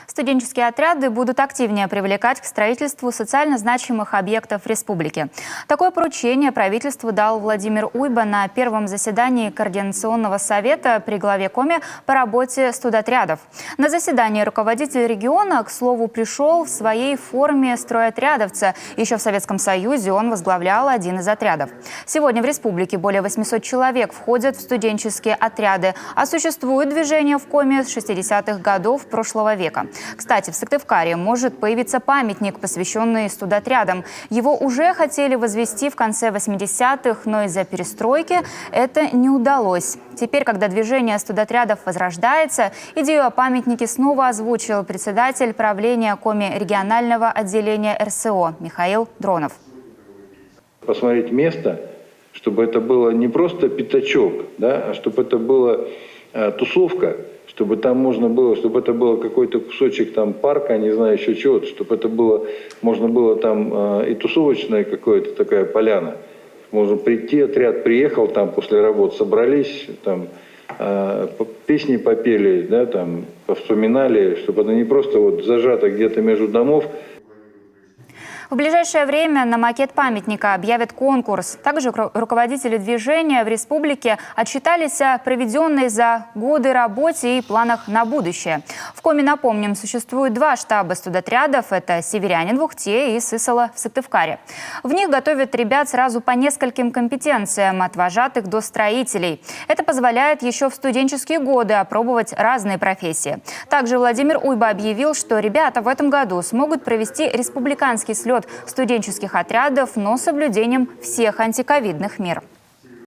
Студенческие отряды будут активнее привлекать к строительству социально значимых объектов республики. Такое поручение правительству дал Владимир Уйба на первом заседании Координационного совета при главе Коми по работе студотрядов. На заседании руководитель региона, к слову, пришел в своей форме стройотрядовца. Еще в Советском Союзе он возглавлял один из отрядов. Сегодня в республике более 800 человек входят в студенческие отряды, а существует движение в Коми с 60-х годов прошлого века. Кстати, в Сыктывкаре может появиться памятник, посвященный студотрядам. Его уже хотели возвести в конце 80-х, но из-за перестройки это не удалось. Теперь, когда движение студотрядов возрождается, идею о памятнике снова озвучил председатель правления Коми регионального отделения РСО Михаил Дронов. Посмотреть место, чтобы это было не просто пятачок, да, а чтобы это была тусовка, чтобы там можно было, чтобы это был какой-то кусочек там парка, не знаю, еще чего-то, чтобы это было, можно было там и тусовочная какая-то такая поляна. Можно прийти, отряд приехал там после работы, собрались, там песни попели, да, там повспоминали, чтобы это не просто вот зажато где-то между домов. В ближайшее время на макет памятника объявят конкурс. Также руководители движения в республике отчитались о проведенной за годы работе и планах на будущее. В Коми, напомним, существует два штаба студотрядов. Это Северянин в Ухте и Сысола в Сыктывкаре. В них готовят ребят сразу по нескольким компетенциям, от вожатых до строителей. Это позволяет еще в студенческие годы опробовать разные профессии. Также Владимир Уйба объявил, что ребята в этом году смогут провести республиканский слет студенческих отрядов, но с соблюдением всех антиковидных мер.